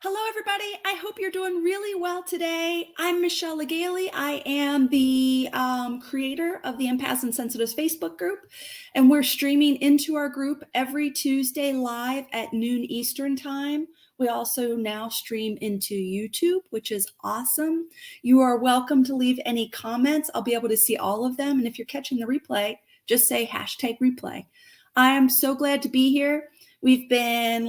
Hello, everybody. I hope you're doing really well today. I'm Michelle Legaly. I am the creator of the Empaths and Sensitives Facebook group, and we're streaming into our group every Tuesday live at noon Eastern time. We also now stream into YouTube, which is awesome. You are welcome to leave any comments. I'll be able to see all of them. And if you're catching the replay, just say #replay. I am so glad to be here. We've been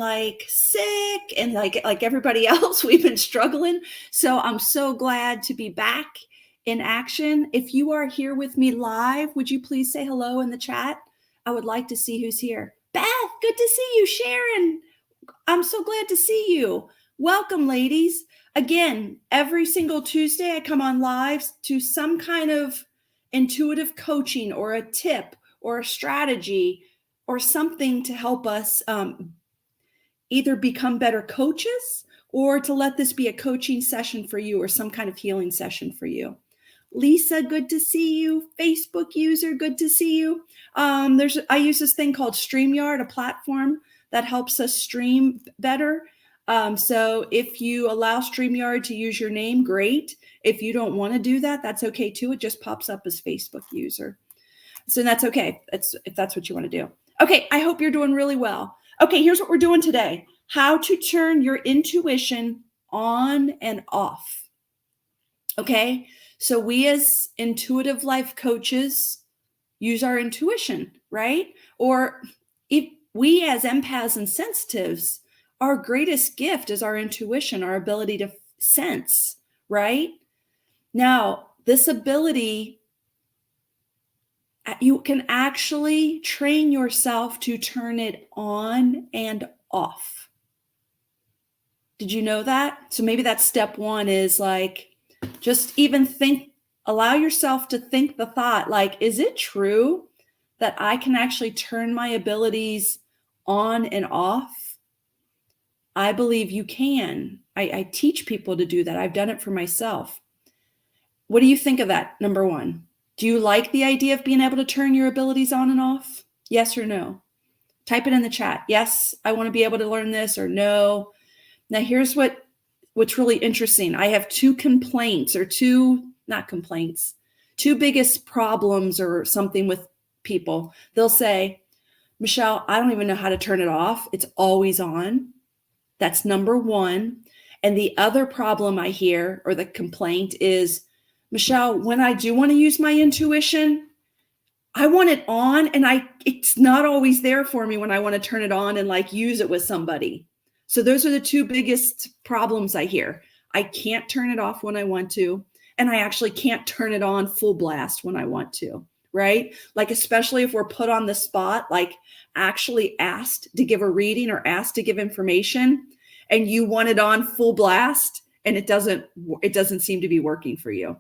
sick and like everybody else, we've been struggling. So I'm so glad to be back in action. If you are here with me live, would you please say hello in the chat? I would like to see who's here. Beth, good to see you. Sharon, I'm so glad to see you. Welcome, ladies. Again, every single Tuesday I come on live to some kind of intuitive coaching or a tip or a strategy or something to help us either become better coaches or to let this be a coaching session for you or some kind of healing session for you. Lisa, good to see you. Facebook user, good to see you. I use this thing called StreamYard, a platform that helps us stream better. So if you allow StreamYard to use your name, great. If you don't want to do that, that's okay too. It just pops up as Facebook user. So that's okay if that's what you want to do. Okay, I hope you're doing really well. Okay, here's what we're doing today. How to turn your intuition on and off. Okay, so we as intuitive life coaches use our intuition, right? Or if we as empaths and sensitives, our greatest gift is our intuition, our ability to sense, right? Now, this ability, you can actually train yourself to turn it on and off. Did you know that? So maybe that's step one is just even allow yourself to think the thought, is it true that I can actually turn my abilities on and off? I believe you can. I teach people to do that. I've done it for myself. What do you think of that? Number one. Do you like the idea of being able to turn your abilities on and off? Yes or no? Type it in the chat. Yes, I want to be able to learn this, or no. Now, here's what's really interesting. I have two biggest problems or something with people. They'll say, Michelle, I don't even know how to turn it off. It's always on. That's number one. And the other problem I hear, or the complaint, is, Michelle, when I do want to use my intuition, I want it on and it's not always there for me when I want to turn it on and use it with somebody. So those are the two biggest problems I hear. I can't turn it off when I want to, and I actually can't turn it on full blast when I want to, right? Especially if we're put on the spot, actually asked to give a reading or asked to give information, and you want it on full blast and it doesn't seem to be working for you.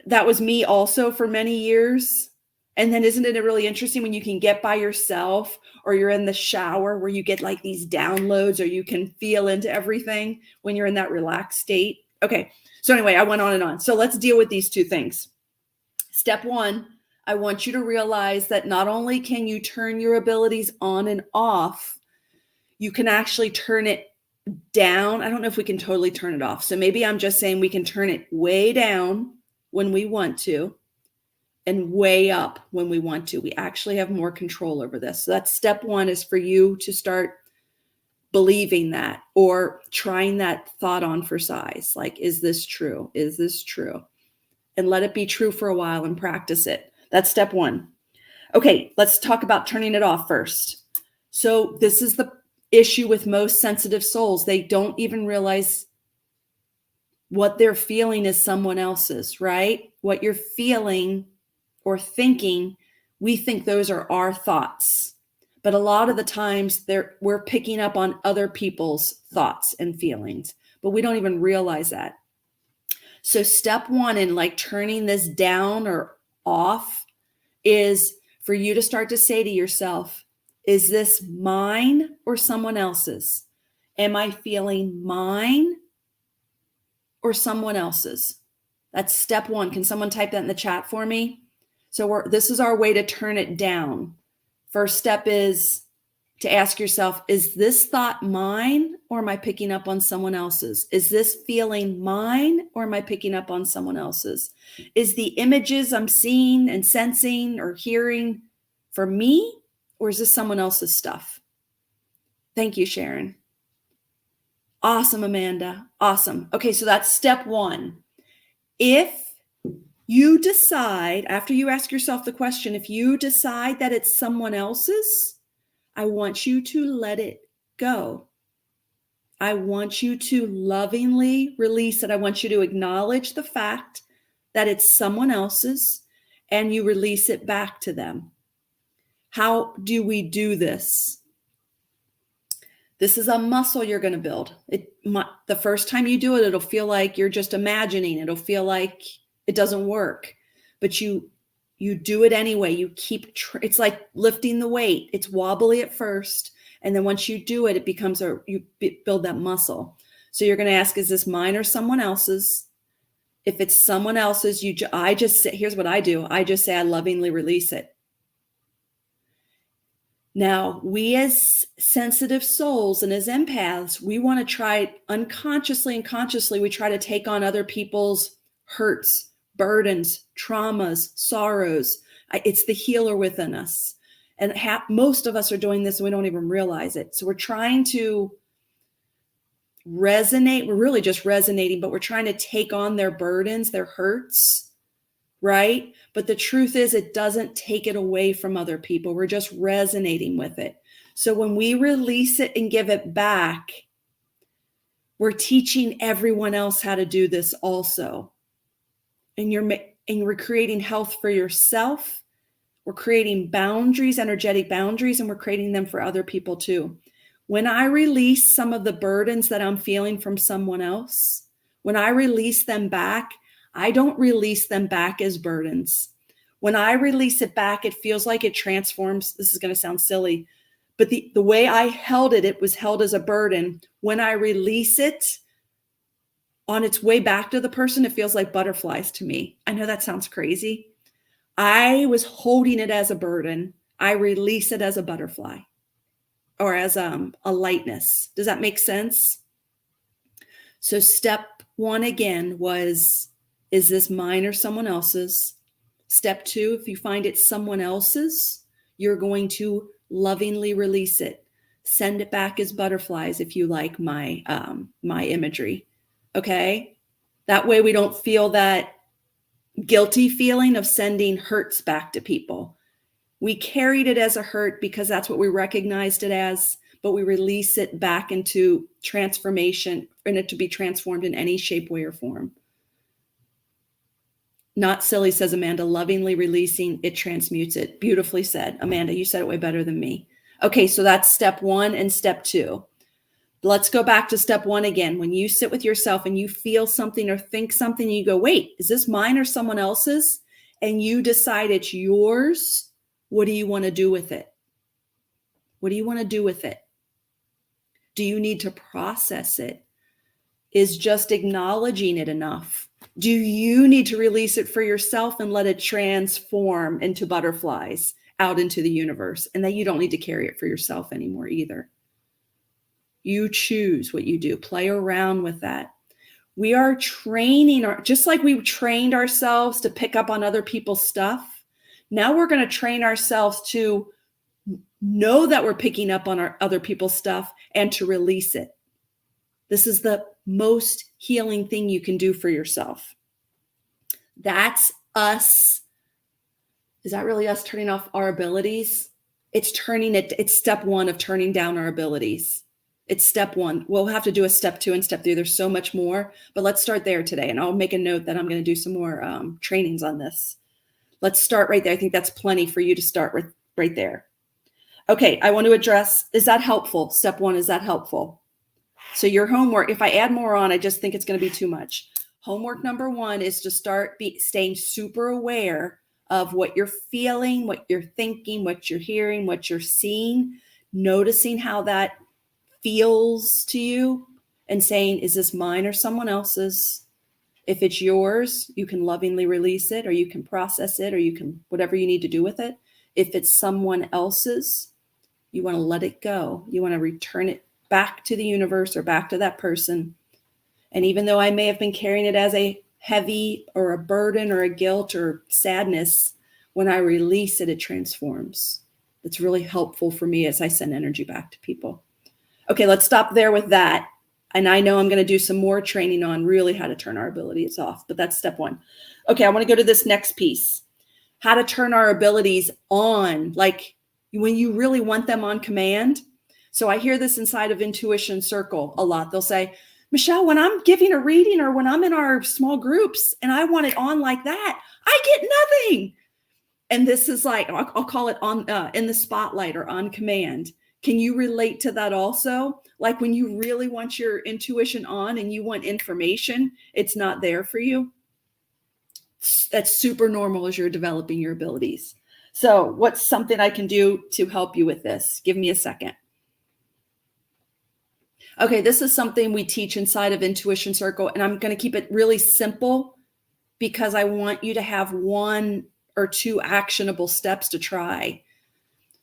That was me also for many years. And then isn't it really interesting when you can get by yourself or you're in the shower where you get these downloads or you can feel into everything when you're in that relaxed state? Okay. So anyway, I went on and on. So let's deal with these two things. Step one, I want you to realize that not only can you turn your abilities on and off, you can actually turn it down. I don't know if we can totally turn it off. So maybe I'm just saying we can turn it way down when we want to and way up when we want to. We actually have more control over this. So that's step one, is for you to start believing that or trying that thought on for size. Is this true? Is this true? And let it be true for a while and practice it. That's step one. Okay, let's talk about turning it off first. So this is the issue with most sensitive souls. They don't even realize what they're feeling is someone else's, right? What you're feeling or thinking, we think those are our thoughts. But a lot of the times we're picking up on other people's thoughts and feelings, but we don't even realize that. So step one in turning this down or off is for you to start to say to yourself, is this mine or someone else's? Am I feeling mine or someone else's? That's step one. Can someone type that in the chat for me? So this is our way to turn it down. First step is to ask yourself, is this thought mine or am I picking up on someone else's? Is this feeling mine or am I picking up on someone else's? Is the images I'm seeing and sensing or hearing for me, or is this someone else's stuff? Thank you, Sharon. Awesome, Amanda. Awesome. Okay, so that's step one. If you decide, after you ask yourself the question, if you decide that it's someone else's, I want you to let it go. I want you to lovingly release it. I want you to acknowledge the fact that it's someone else's and you release it back to them. How do we do this? This is a muscle you're going to build. The first time you do it, it'll feel like you're just imagining. It'll feel like it doesn't work, but you do it anyway. You keep, it's like lifting the weight. It's wobbly at first. And then once you do it, it becomes you build that muscle. So you're going to ask, is this mine or someone else's? If it's someone else's, here's what I do. I just say, I lovingly release it. Now, we as sensitive souls and as empaths, we want to try unconsciously and consciously, we try to take on other people's hurts, burdens, traumas, sorrows. It's the healer within us. And most of us are doing this and we don't even realize it. So we're trying to resonate. We're really just resonating, but we're trying to take on their burdens, their hurts, right? But the truth is, it doesn't take it away from other people. We're just resonating with it. So when we release it and give it back, we're teaching everyone else how to do this also. And we're creating health for yourself. We're creating boundaries, energetic boundaries, and we're creating them for other people too. When I release some of the burdens that I'm feeling from someone else, when I release them back, I don't release them back as burdens. When I release it back, it feels like it transforms. This is going to sound silly, but the way I held it, it was held as a burden. When I release it on its way back to the person, it feels like butterflies to me. I know that sounds crazy. I was holding it as a burden. I release it as a butterfly or as a lightness. Does that make sense? So step one again was, is this mine or someone else's? Step two, if you find it's someone else's, you're going to lovingly release it. Send it back as butterflies if you like my imagery. Okay? That way we don't feel that guilty feeling of sending hurts back to people. We carried it as a hurt because that's what we recognized it as, but we release it back into transformation, and it to be transformed in any shape, way, or form. Not silly, says Amanda. Lovingly releasing, it transmutes it. Beautifully said. Amanda, you said it way better than me. Okay, so that's step one and step two. Let's go back to step one again. When you sit with yourself and you feel something or think something, you go, wait, is this mine or someone else's? And you decide it's yours. What do you want to do with it? What do you want to do with it? Do you need to process it? Is just acknowledging it enough? Do you need to release it for yourself and let it transform into butterflies out into the universe, and that you don't need to carry it for yourself anymore either? You choose what you do. Play around with that. We are training, just like we trained ourselves to pick up on other people's stuff. Now we're going to train ourselves to know that we're picking up on other people's stuff and to release it. This is the most healing thing you can do for yourself. That's us. Is that really us turning off our abilities? It's step one of turning down our abilities. It's step one. We'll have to do a step two and step three. There's so much more, but let's start there today. And I'll make a note that I'm going to do some more trainings on this. Let's start right there. I think that's plenty for you to start with right there. Okay, I want to address, is that helpful? Step one, is that helpful? So your homework, if I add more on, I just think it's going to be too much. Homework number one is to start staying super aware of what you're feeling, what you're thinking, what you're hearing, what you're seeing, noticing how that feels to you and saying, is this mine or someone else's? If it's yours, you can lovingly release it, or you can process it, or you can, whatever you need to do with it. If it's someone else's, You want to let it go. You want to return it back to the universe or back to that person. And even though I may have been carrying it as a heavy or a burden or a guilt or sadness, when I release it, it transforms. It's really helpful for me as I send energy back to people. Okay, let's stop there with that. And I know I'm going to do some more training on really how to turn our abilities off, but that's step one. Okay, I want to go to this next piece. How to turn our abilities on, like when you really want them on command. So I hear this inside of Intuition Circle a lot. They'll say, Michelle, when I'm giving a reading or when I'm in our small groups and I want it on like that, I get nothing. And this is like, I'll call it on in the spotlight or on command. Can you relate to that also? Like when you really want your intuition on and you want information, it's not there for you. That's super normal as you're developing your abilities. So what's something I can do to help you with this? Give me a second. Okay, this is something we teach inside of Intuition Circle, and I'm going to keep it really simple because I want you to have 1 or 2 actionable steps to try.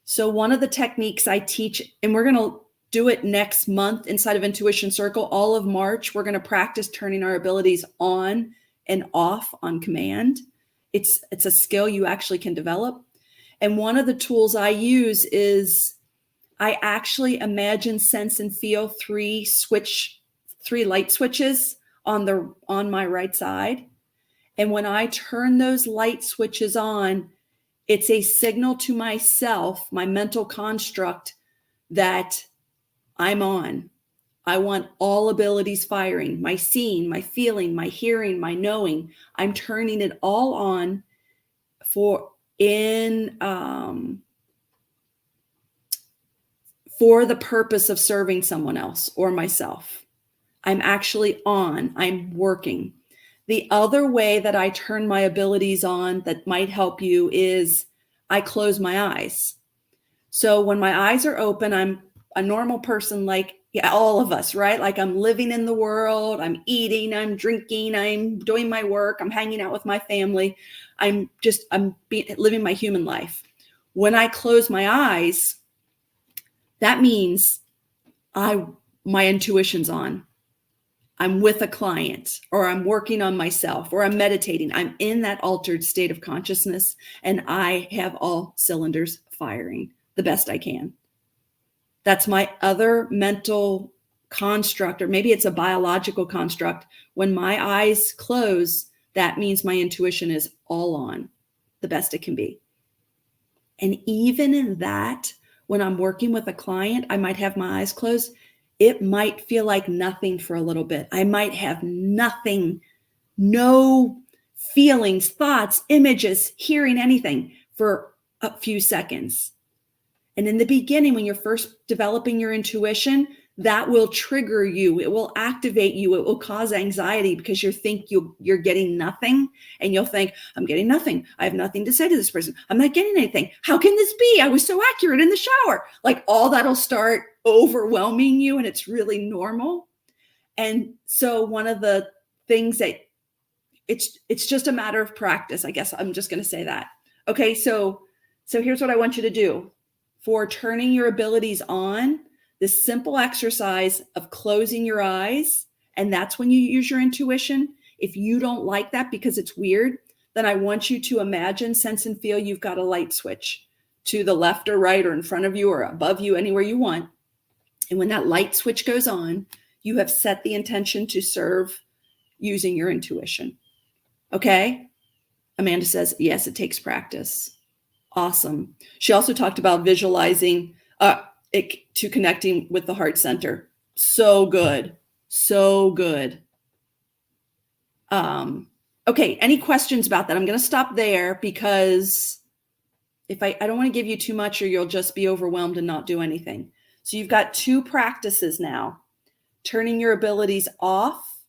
So one of the techniques I teach, and we're going to do it next month inside of Intuition Circle, all of March, we're going to practice turning our abilities on and off on command. It's a skill you actually can develop. And one of the tools I use is I actually imagine, sense, and feel 3 light switches on my right side. And when I turn those light switches on, it's a signal to myself, my mental construct, that I'm on. I want all abilities firing, my seeing, my feeling, my hearing, my knowing. I'm turning it all on for the purpose of serving someone else or myself. I'm actually on, I'm working. The other way that I turn my abilities on that might help you is I close my eyes. So when my eyes are open, I'm a normal person, like all of us, right? Like I'm living in the world, I'm eating, I'm drinking, I'm doing my work, I'm hanging out with my family. I'm living my human life. When I close my eyes, that means my intuition's on. I'm with a client, or I'm working on myself, or I'm meditating. I'm in that altered state of consciousness, and I have all cylinders firing the best I can. That's my other mental construct, or maybe it's a biological construct. When my eyes close, that means my intuition is all on, the best it can be. And even in that, when I'm working with a client, I might have my eyes closed. It might feel like nothing for a little bit. I might have nothing, no feelings, thoughts, images, hearing anything for a few seconds. And in the beginning, when you're first developing your intuition, that will trigger you. It will activate you. It will cause anxiety because you think you're getting nothing, and you'll think, I'm getting nothing. I have nothing to say to this person. I'm not getting anything. How can this be? I was so accurate in the shower. Like all that'll start overwhelming you, and it's really normal. And so one of the things that it's just a matter of practice. I guess I'm just going to say that. Okay, so here's what I want you to do for turning your abilities on. This simple exercise of closing your eyes, and that's when you use your intuition. If you don't like that because it's weird, then I want you to imagine, sense, and feel you've got a light switch to the left or right or in front of you or above you, anywhere you want. And when that light switch goes on, you have set the intention to serve using your intuition. Okay? Amanda says, yes, it takes practice. Awesome. She also talked about visualizing to connecting with the heart center. So good. So good. Okay. Any questions about that? I'm going to stop there because if I don't want to give you too much or you'll just be overwhelmed and not do anything. So you've got 2 practices now. Turning your abilities off.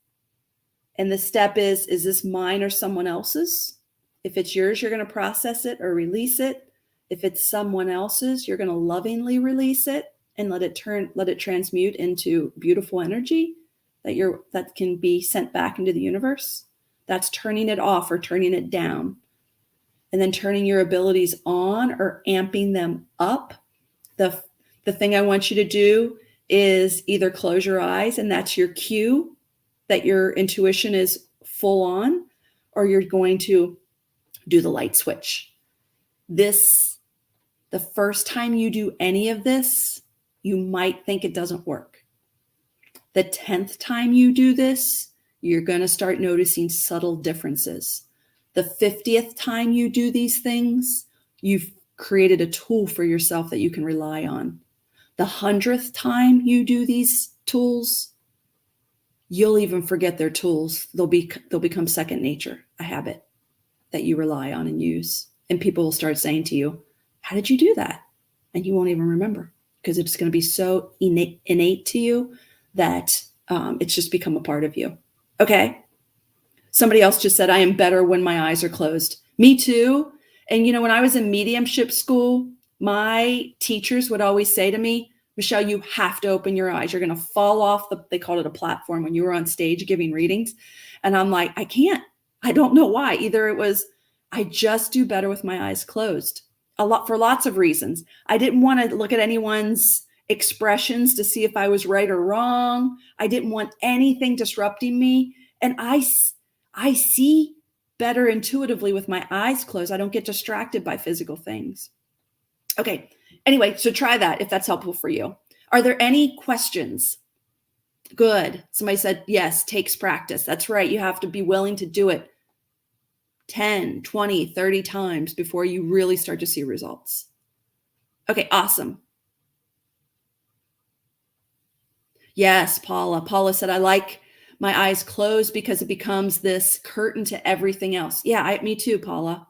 And the step is this mine or someone else's? If it's yours, you're going to process it or release it. If it's someone else's, you're going to lovingly release it and let it transmute into beautiful energy that can be sent back into the universe. That's turning it off or turning it down. And then turning your abilities on or amping them up. the thing I want you to do is either close your eyes, and that's your cue that your intuition is full on, or you're going to do the light switch. The first time you do any of this, you might think it doesn't work. The 10th time you do this, you're going to start noticing subtle differences. The 50th time you do these things, you've created a tool for yourself that you can rely on. The 100th time you do these tools, you'll even forget they're tools. They'll become second nature, a habit that you rely on and use. And people will start saying to you, how did you do that? And you won't even remember, because it's going to be so innate to you that it's just become a part of you. Okay. Somebody else just said, I am better when my eyes are closed. Me too. And when I was in mediumship school, my teachers would always say to me, Michelle, you have to open your eyes. You're going to fall off they called it a platform when you were on stage giving readings. And I'm like, I can't. I don't know why. Either it was, I just do better with my eyes closed. For lots of reasons. I didn't want to look at anyone's expressions to see if I was right or wrong. I didn't want anything disrupting me. And I see better intuitively with my eyes closed. I don't get distracted by physical things. Okay. Anyway, so try that if that's helpful for you. Are there any questions? Good. Somebody said, yes, takes practice. That's right. You have to be willing to do it 10, 20, 30 times before you really start to see results. Okay, awesome. Yes, Paula. Paula said, I like my eyes closed because it becomes this curtain to everything else. Yeah, me too, Paula.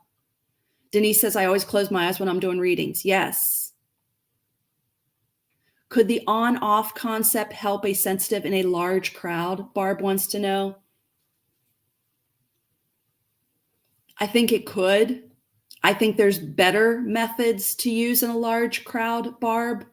Denise says, I always close my eyes when I'm doing readings. Yes. Could the on-off concept help a sensitive in a large crowd? Barb wants to know. I think it could. I think there's better methods to use in a large crowd, Barb.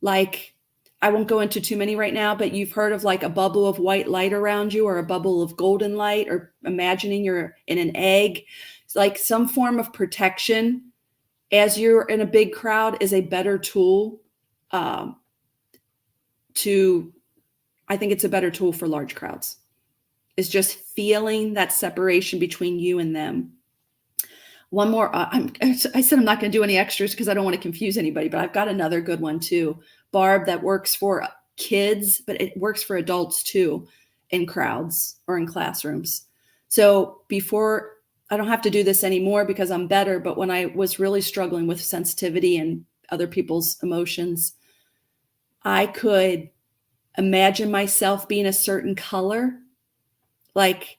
Like, I won't go into too many right now, but you've heard of like a bubble of white light around you, or a bubble of golden light, or imagining you're in an egg. It's like some form of protection as you're in a big crowd is a better tool I think it's a better tool for large crowds. Is just feeling that separation between you and them. One more, I said I'm not going to do any extras because I don't want to confuse anybody, but I've got another good one too, Barb, that works for kids, but it works for adults too, in crowds or in classrooms. So I don't have to do this anymore because I'm better, but when I was really struggling with sensitivity and other people's emotions, I could imagine myself being a certain color. Like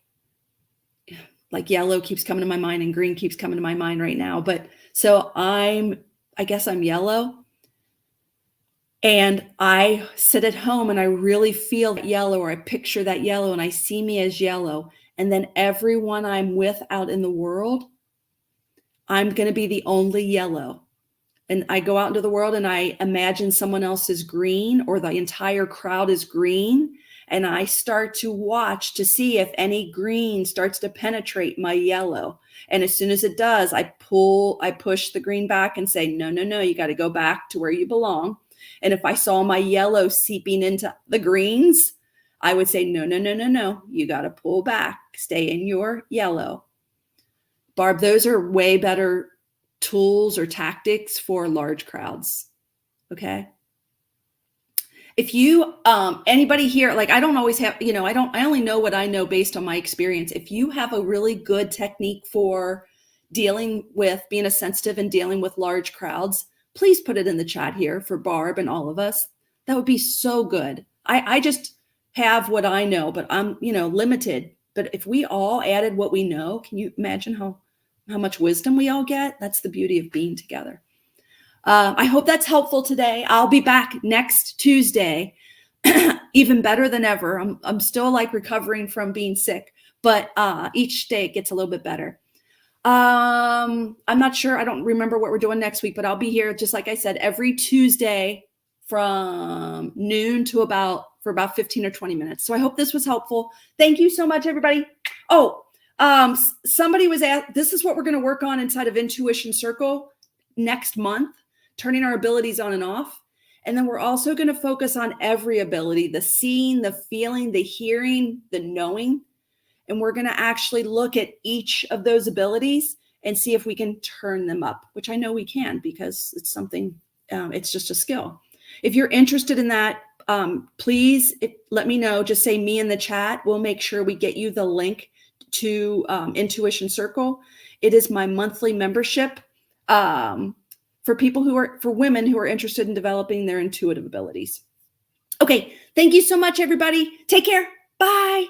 yellow keeps coming to my mind and green keeps coming to my mind right now. But so I guess I'm yellow, and I sit at home and I really feel that yellow, or I picture that yellow and I see me as yellow. And then everyone I'm with out in the world, I'm going to be the only yellow. And I go out into the world and I imagine someone else is green, or the entire crowd is green. And I start to watch to see if any green starts to penetrate my yellow. And as soon as it does, I push the green back and say, no, you got to go back to where you belong. And if I saw my yellow seeping into the greens, I would say, no, you got to pull back, stay in your yellow. Barb, those are way better tools or tactics for large crowds. Okay. If you, anybody here, like I don't always have, I only know what I know based on my experience. If you have a really good technique for dealing with being a sensitive and dealing with large crowds, please put it in the chat here for Barb and all of us. That would be so good. I just have what I know, but I'm, limited. But if we all added what we know, can you imagine how much wisdom we all get? That's the beauty of being together. I hope that's helpful today. I'll be back next Tuesday, even better than ever. I'm still like recovering from being sick, but each day it gets a little bit better. I'm not sure. I don't remember what we're doing next week, but I'll be here, just like I said, every Tuesday from noon to for about 15 or 20 minutes. So I hope this was helpful. Thank you so much, everybody. Oh, somebody was asked, this is what we're going to work on inside of Intuition Circle next month, turning our abilities on and off. And then we're also going to focus on every ability, the seeing, the feeling, the hearing, the knowing. And we're going to actually look at each of those abilities and see if we can turn them up, which I know we can because it's something, it's just a skill. If you're interested in that, please let me know. Just say me in the chat. We'll make sure we get you the link to Intuition Circle. It is my monthly membership for women who are interested in developing their intuitive abilities. Okay, thank you so much, everybody. Take care. Bye.